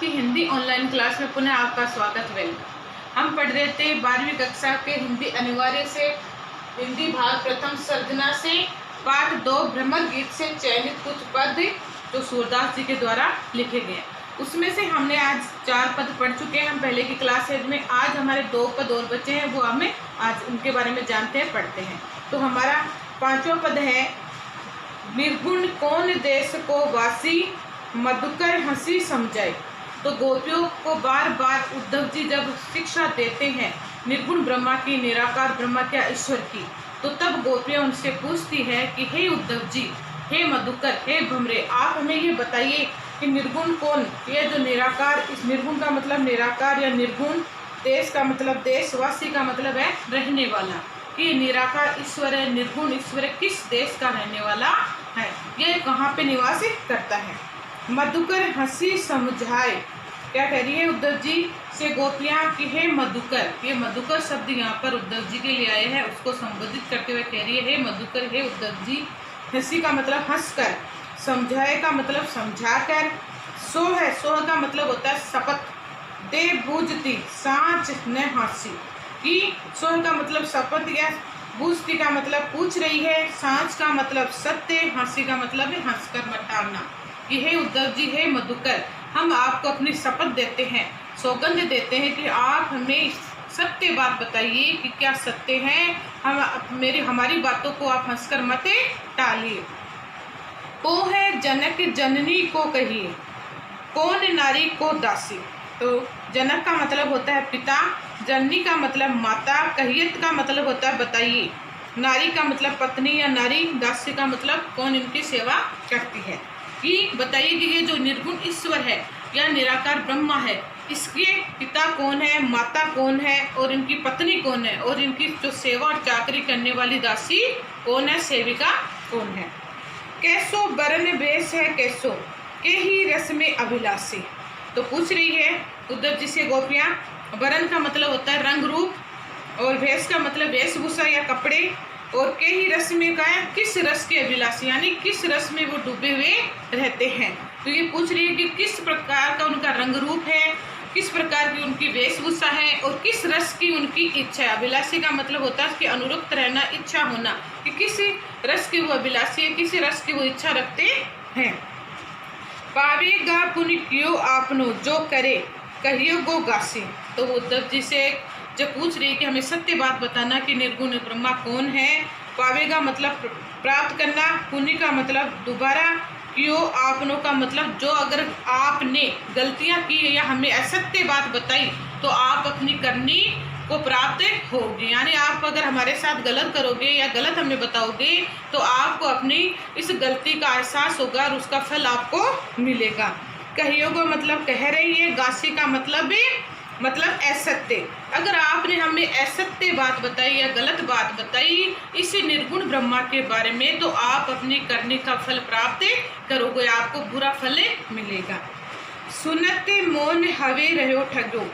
की Hindi online class में पुनः आपका स्वागत है। हम पढ़ रहे थे 12वीं कक्षा के हिंदी अनिवार्य से हिंदी भाग प्रथम सर्जना से पाठ 2 भ्रमर गीत से चयनित कुछ पद जो सूरदास जी के द्वारा लिखे गए। उसमें से हमने आज 4 पद पढ़ चुके हैं। हम पहले की क्लास में आज हमारे 2 पद और बचे हैं, वो हमें आज उनके बारे में जानते हैं, पढ़ते हैं। तो हमारा 5वां पद है, निर्गुण कौन देश को वासी मधुकर हंसी समझाए। तो गोपियों को बार बार उद्धव जी जब शिक्षा देते हैं निर्गुण ब्रह्मा की, निराकार ब्रह्मा क्या ईश्वर की, तो तब गोपियां उनसे पूछती है कि हे उद्धव जी, हे मधुकर, हे भ्रमरे, आप हमें ये बताइए कि निर्गुण कौन, ये जो निराकार, इस निर्गुण का मतलब निराकार या निर्गुण, देश का मतलब देश, वासी का मतलब है रहने वाला, कि निराकार ईश्वर है, निर्गुण ईश्वर किस देश का रहने वाला है, ये कहाँ पे निवास करता है। मधुकर हंसी समझाए, क्या कह रही है उद्धव जी से गोपियां कि हे मधुकर, ये मधुकर शब्द यहाँ पर उद्धव जी के लिए आए हैं, उसको संबोधित करते हुए कह रही है हे मधुकर, हे उद्धव जी। हंसी का मतलब हंसकर, समझाए का मतलब समझाकर, सोह है, सोह का मतलब होता है शपथ, दे बूझती सांच न हंसी, कि सोह का मतलब शपथ या बूझती का मतलब पूछ रही है, सांच का मतलब सत्य, हंसी का मतलब है हंसकर मटाना। कि हे उद्धव जी, हे मधुकर, हम आपको अपनी शपथ देते हैं, सौगंध देते हैं कि आप हमें सत्य बात बताइए कि क्या सत्य है, हमारी बातों को आप हंसकर मत टालिए। को है जनक जननी को कहिए, कौन नारी को दासी। तो जनक का मतलब होता है पिता, जननी का मतलब माता, कहियत का मतलब होता है बताइए, नारी का मतलब पत्नी या नारी, दासी का मतलब कौन इनकी सेवा करती है। कि बताइए कि ये जो निर्गुण ईश्वर है या निराकार ब्रह्मा है, इसके पिता कौन है, माता कौन है और इनकी पत्नी कौन है, और इनकी जो सेवा और चाकरी करने वाली दासी कौन है, सेविका कौन है। कैसो बरन वेश है कैसो, के ही रस में अभिलाषी। तो पूछ रही है उद्धव जी से गोपियाँ, बरन का मतलब होता है रंग रूप, और वेश का मतलब वेशभूषा या कपड़े, और के ही रस में का है किस रस के अभिलाषी, यानी किस रस में वो डूबे हुए रहते हैं। तो ये पूछ रही है कि किस प्रकार का उनका रंग रूप है, किस प्रकार की उनकी वेशभूषा है, और किस रस की उनकी इच्छा है। अभिलाषी का मतलब होता है कि अनुरक्त रहना, इच्छा होना, कि किस रस की वो अभिलाषी है, किस रस की वो इच्छा रखते हैं। पावेगा पुण्य क्यों आपनो, जो करे कहियो गो गासी। तो उद्धव जी से जब पूछ रही है कि हमें सत्य बात बताना कि निर्गुण ब्रह्मा कौन है, पावेगा मतलब प्राप्त करना, पुण्य का मतलब दोबारा, क्यों आपनों का मतलब जो अगर आपने गलतियां की या हमें असत्य बात बताई तो आप अपनी करनी को प्राप्त होगी, यानी आप अगर हमारे साथ गलत करोगे या गलत हमें बताओगे तो आपको अपनी इस गलती का एहसास होगा और उसका फल आपको मिलेगा। कहियो को मतलब कह रही है, गासी का मतलब असत्य, अगर आपने हमें असत्य बात बताई या गलत बात बताई इसी निर्गुण ब्रह्मा के बारे में तो आप अपनी करने का फल प्राप्त करोगे, आपको बुरा फल मिलेगा। सुनते मौन हवे रहो ठगो,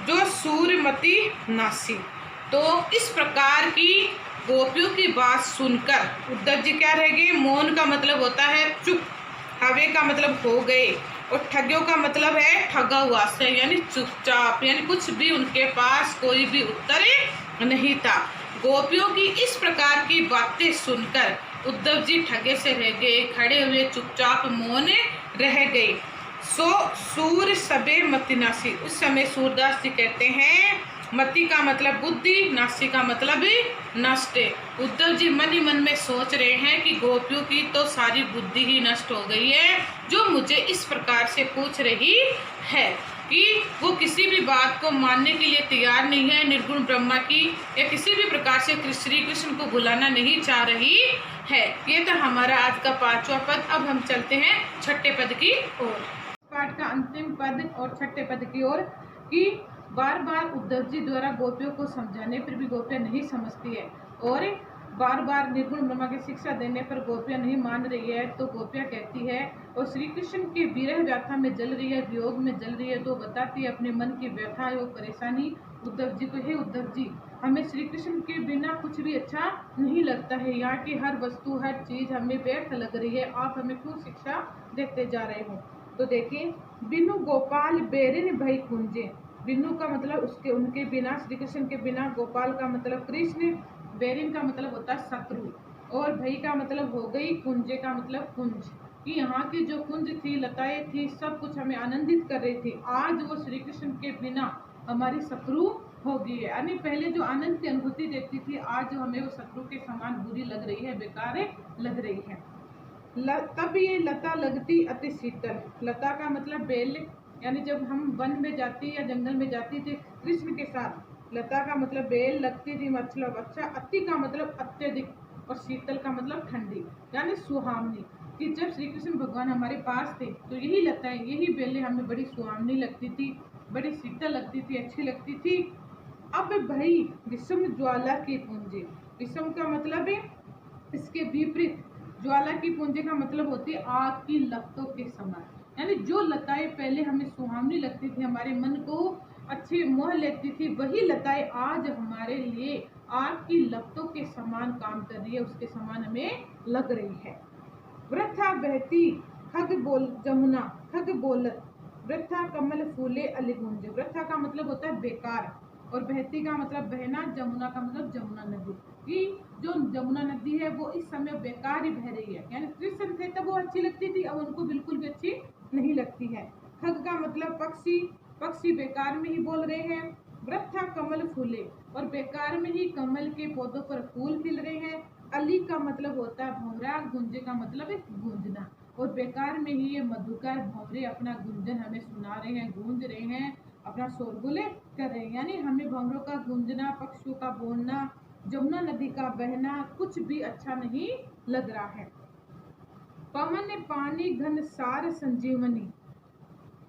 जो सूर्यमती नासी। तो इस प्रकार की गोपियों की बात सुनकर उद्धव जी क्या रह गए, मौन का मतलब होता है चुप, हवे का मतलब हो गए, और ठग्यों का मतलब है ठगा हुआ से, यानी चुपचाप, यानी कुछ भी उनके पास कोई भी उत्तर नहीं था। गोपियों की इस प्रकार की बातें सुनकर उद्धव जी ठगे से रह गए, खड़े हुए चुपचाप मौन रह गए। सो सूर सबे मति नासी, उस समय सूरदास जी कहते हैं मति का मतलब बुद्धि, नासी का मतलब नष्ट। उद्धव जी मन ही मन में सोच रहे हैं कि गोपियों की तो सारी बुद्धि ही नष्ट हो गई है, जो मुझे इस प्रकार से पूछ रही है कि वो किसी भी बात को मानने के लिए तैयार नहीं है, निर्गुण ब्रह्मा की या किसी भी प्रकार से श्री कृष्ण को बुलाना नहीं चाह रही है। ये तो हमारा आज का 5वां पद। अब हम चलते हैं 6ठे पद की ओर, पाठ का अंतिम पद और 6ठे पद की ओर। कि बार बार उद्धव जी द्वारा गोपियों को समझाने पर भी गोपियां नहीं समझती है, और बार बार निर्गुण ब्रह्मा की शिक्षा देने पर गोपियां नहीं मान रही है, तो गोपियां कहती है और श्री कृष्ण की विरह व्यथा में जल रही है, वियोग में जल रही है, तो बताती है अपने मन की व्यथा और परेशानी उद्धव जी को। हे उद्धव जी, हमें श्री कृष्ण के बिना कुछ भी अच्छा नहीं लगता है, यहाँ की हर वस्तु हर चीज हमें व्यर्थ लग रही है, आप हमें क्यों शिक्षा देते जा रहे हो। तो देखिए, बिनु गोपाल बेरिन भई कुंजे। बिनु का मतलब उसके उनके बिना, श्री कृष्ण के बिना, गोपाल का मतलब कृष्ण, बेरिन का मतलब होता है शत्रु, और भई का मतलब हो गई, कुंजे का मतलब कुंज, कि यहाँ की जो कुंज थी, लताएं थी, सब कुछ हमें आनंदित कर रही थी, आज वो श्री कृष्ण के बिना हमारी शत्रु हो गई है। यानी पहले जो आनंद की अनुभूति देती थी, आज हमें वो शत्रु के समान बुरी लग रही है, बेकार लग रही है। तब ये लता लगती अति शीतल। लता का मतलब बेल, यानी जब हम वन में जाती या जंगल में जाती थी कृष्ण के साथ, लता का मतलब बेल लगती थी, मतलब अच्छा, अति का मतलब अत्यधिक, और शीतल का मतलब ठंडी, यानी सुहावनी, कि जब श्री कृष्ण भगवान हमारे पास थे तो यही लताएं, यही बेलें हमें बड़ी सुहावनी लगती थी, बड़ी शीतल लगती थी, अच्छी लगती थी। अब भाई विषम ज्वाला की पूंजी, विषम का मतलब है इसके विपरीत, ज्वाला की पूंजी का मतलब होती है आग की लपटों के समान। यानी जो लताएं पहले हमें सुहावनी लगती थी, हमारे मन को अच्छे मोह लेती थी, वही लताएं आज हमारे लिए आग की लपटों के समान काम कर रही है, उसके समान हमें लग रही है। वृथा बहती खग बोल जमुना, खग बोलत वृथा कमल फूले अलिगुंज। वृथा का मतलब होता है बेकार, और बहती का मतलब बहना, जमुना का मतलब जमुना नदी, कि जो जमुना नदी है वो इस समय बेकार ही बह रही है। यानी कृष्ण थे तब वो अच्छी लगती थी, अब उनको बिल्कुल भी अच्छी नहीं लगती है। खग का मतलब पक्षी, पक्षी बेकार में ही बोल रहे हैं। वृथा कमल फूले, और बेकार में ही कमल के पौधों पर फूल खिल रहे हैं। अली का मतलब होता है भंवरा, गुंजे का मतलब है गूंजना, और बेकार में ही ये मधुकर भंवरे अपना गुंजन हमें सुना रहे हैं, गूंज रहे हैं, अपना शोरगुल कर रहे हैं। यानी हमें भंवरों का गूंजना, पक्षियों का बोलना, जमुना नदी का बहना कुछ भी अच्छा नहीं लग रहा है। पवन पानी घन सार संजीवनी,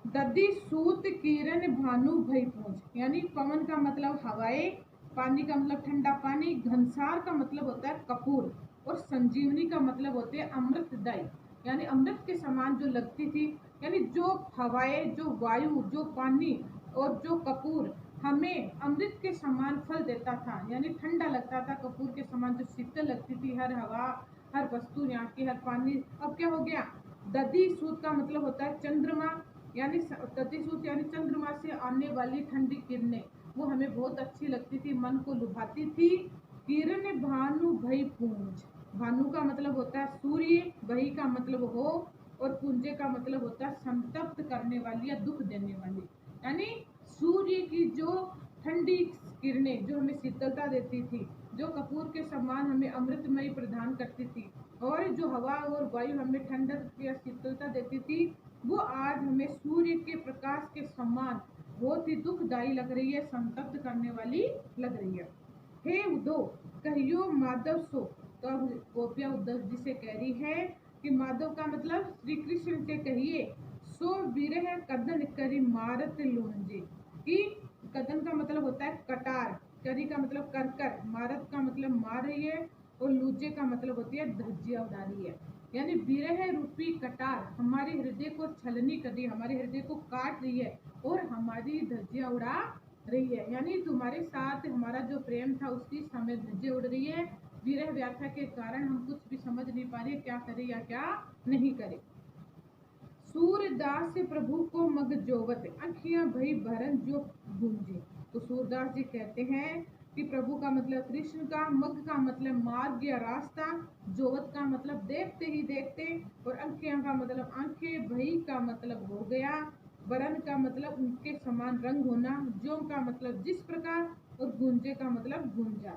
ददी सूत किरण भानु भई पूंज। यानी पवन का मतलब हवाएं, पानी का मतलब ठंडा पानी, घनसार का मतलब होता है कपूर, और संजीवनी का मतलब होते हैं अमृतदायी, यानी अमृत के समान जो लगती थी। यानी जो हवाएं, जो वायु, जो पानी और जो कपूर हमें अमृत के समान फल देता था, यानी ठंडा लगता था, कपूर के समान जो शीतल लगती थी हर हवा, हर वस्तु, यहाँ की हर पानी, अब क्या हो गया, दधी सूत का मतलब होता है चंद्रमा, यानी प्रतिशुद्ध, यानी चंद्रमा से आने वाली ठंडी किरणें वो हमें बहुत अच्छी लगती थी, मन को लुभाती थी। किरण भानु भई पूंज, भानु का मतलब होता है सूर्य, भई का मतलब हो, और पुंजे का मतलब होता है संतप्त करने वाली या दुख देने वाली। यानी सूर्य की जो ठंडी किरणें जो हमें शीतलता देती थी, जो कपूर के समान हमें अमृतमयी प्रदान करती थी, और जो हवा और वायु हमें ठंडक या शीतलता देती थी, वो आज हमें सूर्य के प्रकाश के समान बहुत ही दुखदायी लग रही है, संतप्त करने वाली लग रही है। हे उद्धव कहियो माधव सो। तो अब गोपियां उद्धव जी से कह रही है कि माधव का मतलब श्री कृष्ण से कहिए, सो विरह कदन करी मारत लूंजे, कि कदन का मतलब होता है कटार, करी का मतलब कर, मारत का मतलब मार रही है, और लूजे का मतलब होती है धज्जिया उड़ा रही है। यानी विरह रूपी कटार हमारे हृदय को छलनी कर रही है, हमारे हृदय को काट रही है, और हमारी धज्जियां उड़ा रही है। यानी तुम्हारे साथ हमारा जो प्रेम था उसकी समय धज्जियां उड़ रही है, विरह व्याख्या के कारण हम कुछ भी समझ नहीं पा रहे, क्या करें या क्या नहीं करें। सूरदास प्रभु को मग जोवत, अखियां भई भरन जो गूंजे। तो सूरदास जी कहते हैं कि प्रभु का मतलब कृष्ण का, मग का मतलब मार्ग या रास्ता, जोवत का मतलब देखते ही देखते, और अखियां का मतलब आंखें, भई का मतलब हो गया, वरन का मतलब उनके समान रंग होना, जो का मतलब जिस प्रकार, और गूंजे का मतलब गूंजा,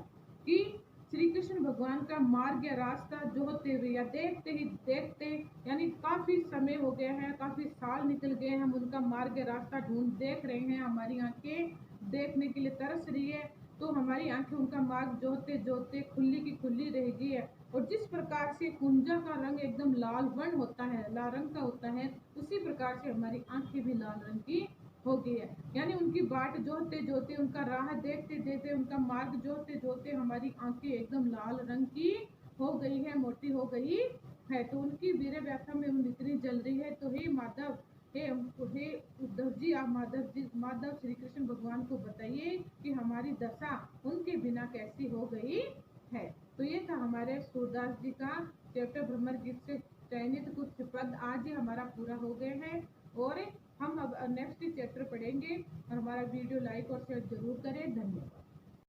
कि श्री कृष्ण भगवान का मार्ग या रास्ता जो होते हुए या देखते ही देखते, यानी काफी समय हो गया है, काफी साल निकल गए, हम उनका मार्ग या रास्ता ढूंढ देख रहे हैं, हमारी आंखें देखने के लिए तरस रही है, तो हमारी आंखें उनका मार्ग जोते जोते खुली की खुली रह गई है। और जिस प्रकार से कुंजा का रंग एकदम लाल वर्ण होता है, लाल रंग का होता है, उसी प्रकार से हमारी आंखें भी लाल रंग की हो गई है। यानी उनकी बाट जोते जोते, उनका राह देखते देखते, उनका मार्ग जोते जोते हमारी आंखें एकदम लाल रंग की हो गई है, मोटी हो गई है। तो उनकी वीर व्याख्या में हम इतनी जल रही है। तो हे माधव, हे उद्धव जी, आप माधव श्री कृष्ण भगवान को बताइए कि हमारी दशा उनके बिना कैसी हो गई है। तो ये था हमारे सूरदास जी का चैप्टर भ्रमर गीत से चयनित कुछ पद, आज ही हमारा पूरा हो गए हैं। और हम अब नेक्स्ट चैप्टर पढ़ेंगे। और हमारा वीडियो लाइक और शेयर जरूर करें। धन्यवाद।